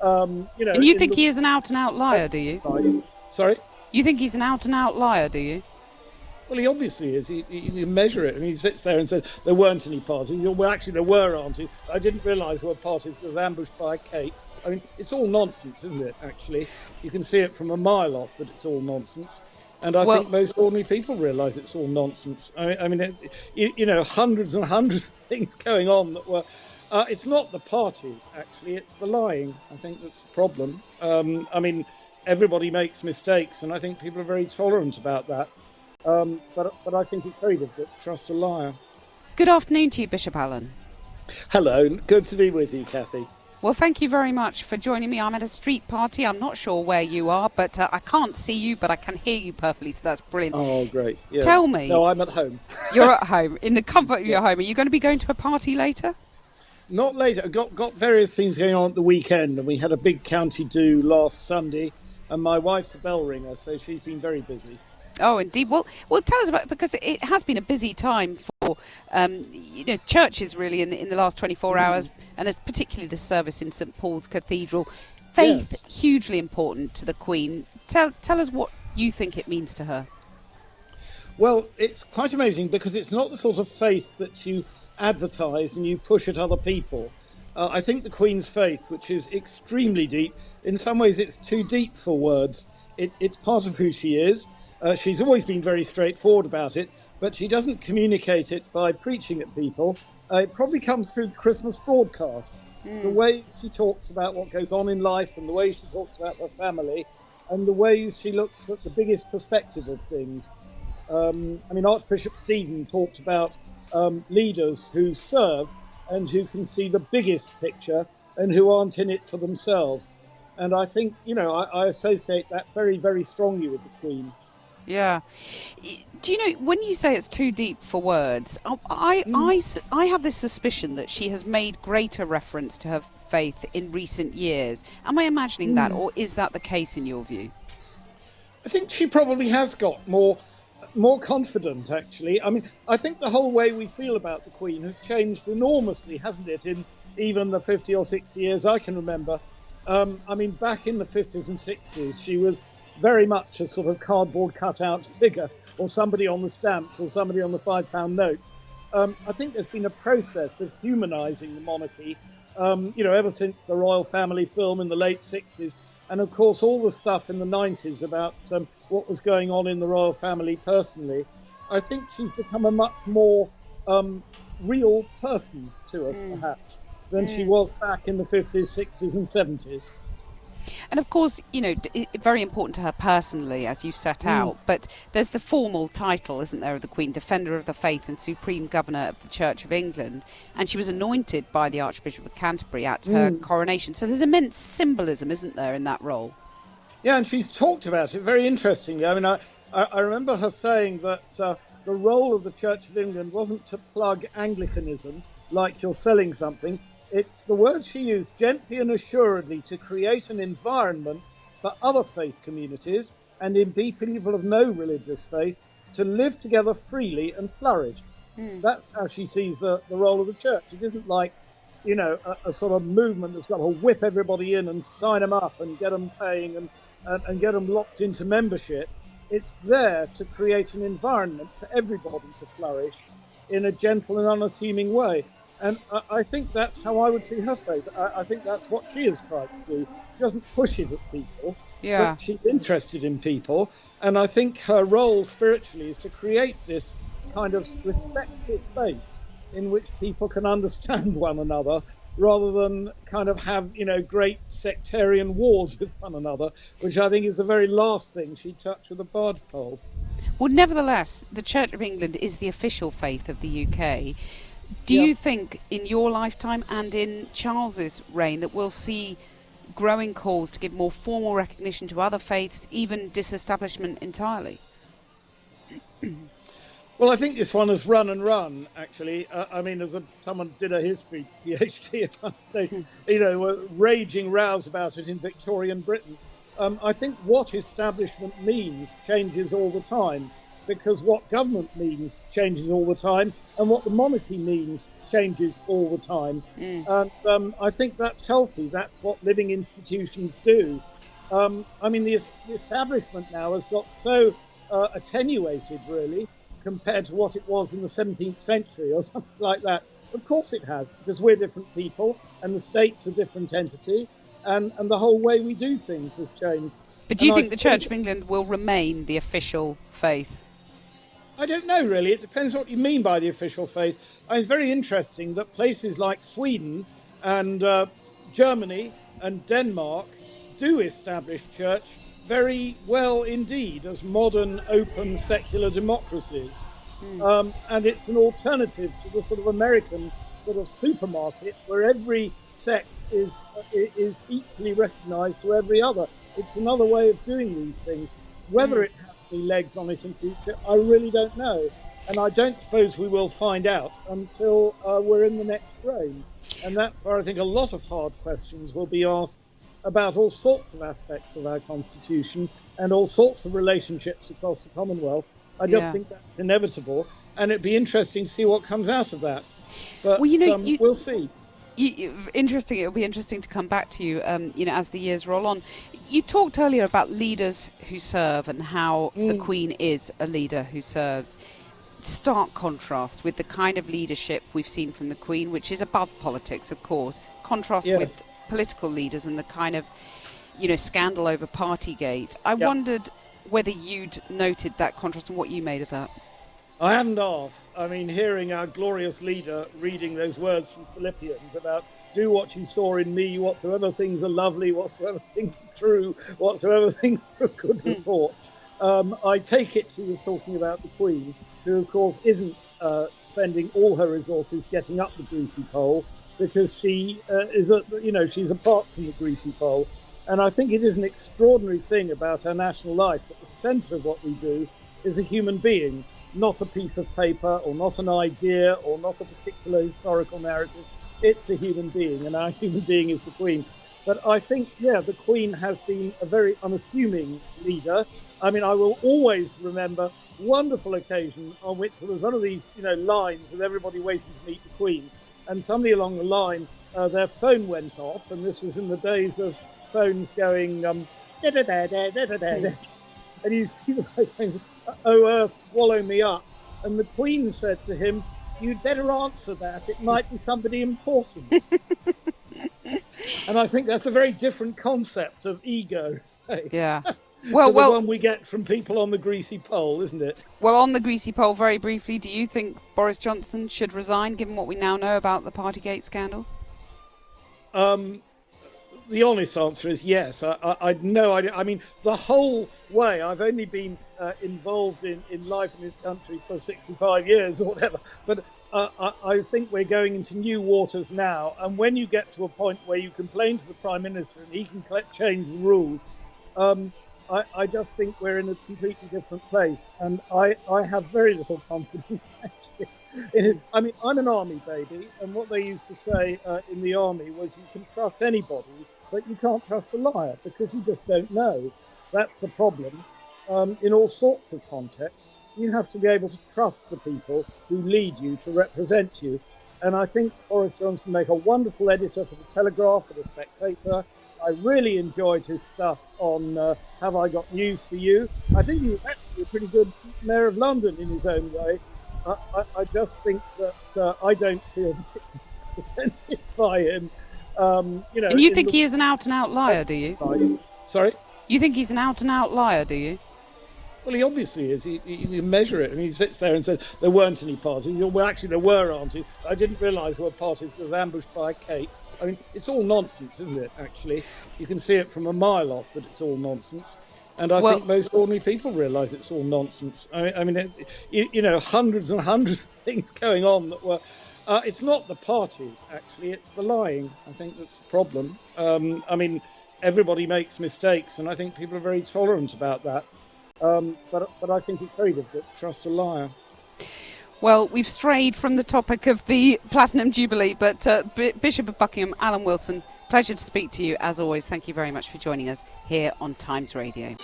And you In think the he is an out-and-out liar, do West's you? life. Sorry? You think he's an out-and-out liar, do you? Well, he obviously is. You measure it, and he sits there and says there weren't any parties. Well, actually, there were, aren't there? I didn't realise there were parties. Was ambushed by a Kate. I mean, it's all nonsense, isn't it? Actually, you can see it from a mile off that it's all nonsense. And I Well, think most ordinary people realise it's all nonsense. Hundreds and hundreds of things going on that were. It's not the parties, actually. It's the lying. I think that's the problem. Everybody makes mistakes, and I think people are very tolerant about that. But I think it's very difficult to trust a liar. good afternoon to you, Bishop Allen. Hello, good to be with you, Cathy. Well, thank you very much for joining me. I'm at a street party. I'm not sure where you are, but I can't see you, but I can hear you perfectly, so that's brilliant. Oh, great. Yeah. Tell me. No, I'm at home. You're at home, in the comfort of Yeah. your home. Are you going to be going to a party later? Not later. Got various things going on at the weekend, and we had a big county do last Sunday, and my wife's a bell ringer, so she's been very busy. Oh, indeed. Well, tell us about, because it has been a busy time for churches really in the last 24 hours, and as particularly the service in St Paul's Cathedral. Faith, Yes. hugely important to the Queen. Tell us what you think it means to her. Well, it's quite amazing because it's not the sort of faith that you advertise and you push at other people. I think the Queen's faith, which is extremely deep, in some ways it's too deep for words. It's part of who she is. She's always been very straightforward about it, but she doesn't communicate it by preaching at people. It probably comes through the Christmas broadcasts. The ways she talks about what goes on in life and the way she talks about her family and the ways she looks at the biggest perspective of things. Archbishop Stephen talked about leaders who serve and who can see the biggest picture and who aren't in it for themselves. And I think, I associate that very, very strongly with the Queen. Yeah. Do you know, when you say it's too deep for words, I have this suspicion that she has made greater reference to her faith in recent years. Am I imagining that, or is that the case in your view? I think she probably has got more confident, actually. I mean, I think the whole way we feel about the Queen has changed enormously, hasn't it, in even the 50 or 60 years I can remember. Back in the 50s and 60s, she was very much a sort of cardboard cutout figure, or somebody on the stamps, or somebody on the £5 notes. I think there's been a process of humanising the monarchy, ever since the royal family film in the late 60s. And of course, all the stuff in the 90s about what was going on in the royal family personally. I think she's become a much more real person to us, perhaps, than she was back in the 50s, 60s, and 70s. And of course, very important to her personally, as you've set out, but there's the formal title, isn't there, of the Queen, Defender of the Faith and Supreme Governor of the Church of England. And she was anointed by the Archbishop of Canterbury at her coronation. So there's immense symbolism, isn't there, in that role? Yeah, and she's talked about it very interestingly. I remember her saying that the role of the Church of England wasn't to plug Anglicanism like you're selling something. It's the word she used, gently and assuredly, to create an environment for other faith communities and indeed people of no religious faith to live together freely and flourish. That's how she sees the role of the church. It isn't like, a sort of movement that's got to whip everybody in and sign them up and get them paying and get them locked into membership. It's there to create an environment for everybody to flourish in a gentle and unassuming way. And I think that's how I would see her faith. I think that's what she has tried to do. She doesn't push it at people, Yeah. but she's interested in people. And I think her role spiritually is to create this kind of respectful space in which people can understand one another rather than kind of have, great sectarian wars with one another, which I think is the very last thing she'd touch with a barge pole. Well, nevertheless, the Church of England is the official faith of the UK. Do Yeah. you think in your lifetime and in Charles's reign that we'll see growing calls to give more formal recognition to other faiths, even disestablishment entirely? Well, I think this one has run and run, actually. Someone did a history PhD at one stage, raging rows about it in Victorian Britain. I think what establishment means changes all the time. because what government means changes all the time, and what the monarchy means changes all the time. And I think that's healthy. That's what living institutions do. I mean, the establishment now has got so attenuated, really, compared to what it was in the 17th century or something like that. Of course it has, because we're different people and the state's a different entity, and the whole way we do things has changed. But do you think the Church of England will remain the official faith? I don't know, really. It depends what you mean by the official faith. It's very interesting that places like Sweden and Germany and Denmark do establish church very well indeed as modern, open, secular democracies. And it's an alternative to the sort of American sort of supermarket where every sect is equally recognised to every other. It's another way of doing these things. Whether it has any legs on it in future, I really don't know. And I don't suppose we will find out until we're in the next reign. And that's where I think a lot of hard questions will be asked about all sorts of aspects of our constitution and all sorts of relationships across the Commonwealth. I just think that's inevitable. And it'd be interesting to see what comes out of that. But well, we'll see. Interesting. It'll be interesting to come back to you, as the years roll on. You talked earlier about leaders who serve and how the Queen is a leader who serves. Stark contrast with the kind of leadership we've seen from the Queen, which is above politics, of course. Contrast with political leaders and the kind of, scandal over Partygate. I wondered whether you'd noted that contrast and what you made of that. I hadn't half. I mean, hearing our glorious leader reading those words from Philippians about do what you saw in me, whatsoever things are lovely, whatsoever things are true, whatsoever things are good report. I take it she was talking about the Queen, who, of course, isn't spending all her resources getting up the greasy pole because she she's apart from the greasy pole. And I think it is an extraordinary thing about our national life. At the centre of what we do is a human being, not a piece of paper or not an idea or not a particular historical narrative. It's a human being, and our human being is the Queen. But I think, the Queen has been a very unassuming leader. I mean, I will always remember wonderful occasion on which there was one of these, lines with everybody waiting to meet the Queen. And somebody along the line, their phone went off, and this was in the days of phones going, da-da-da-da-da-da-da. And you see the guy saying, "Oh, earth, swallow me up." And the Queen said to him, "You'd better answer that. It might be somebody important." And I think that's a very different concept of ego. Yeah. Well, the one we get from people on the greasy pole, isn't it? Well, on the greasy pole, very briefly, do you think Boris Johnson should resign, given what we now know about the Partygate scandal? The honest answer is yes. I'd no idea. I mean, the whole way, I've only been involved in life in this country for 65 years or whatever, but I think we're going into new waters now. And when you get to a point where you complain to the Prime Minister and he can change the rules, I just think we're in a completely different place. And I have very little confidence, actually. I mean, I'm an army baby, and what they used to say in the army was you can trust anybody, but you can't trust a liar because you just don't know. That's the problem. In all sorts of contexts, you have to be able to trust the people who lead you to represent you. And I think Boris Johnson can make a wonderful editor for The Telegraph, for The Spectator. I really enjoyed his stuff on Have I Got News for You. I think he was actually a pretty good mayor of London in his own way. I just think that I don't feel particularly represented by him. And you think he is an out-and-out liar, do you? Sorry? You think he's an out-and-out liar, do you? Well, he obviously is. You measure it, and he sits there and says, there weren't any parties. Well, actually, there were, aren't there? I didn't realise there were parties. I was ambushed by a cake. I mean, it's all nonsense, isn't it, actually? You can see it from a mile off that it's all nonsense. And I think most ordinary people realise it's all nonsense. I mean, hundreds and hundreds of things going on that were... it's not the parties, actually. It's the lying. I think that's the problem. I mean, everybody makes mistakes, and I think people are very tolerant about that. But I think it's very difficult to trust a liar. Well, we've strayed from the topic of the Platinum Jubilee, but Bishop of Buckingham, Alan Wilson, pleasure to speak to you as always. Thank you very much for joining us here on Times Radio.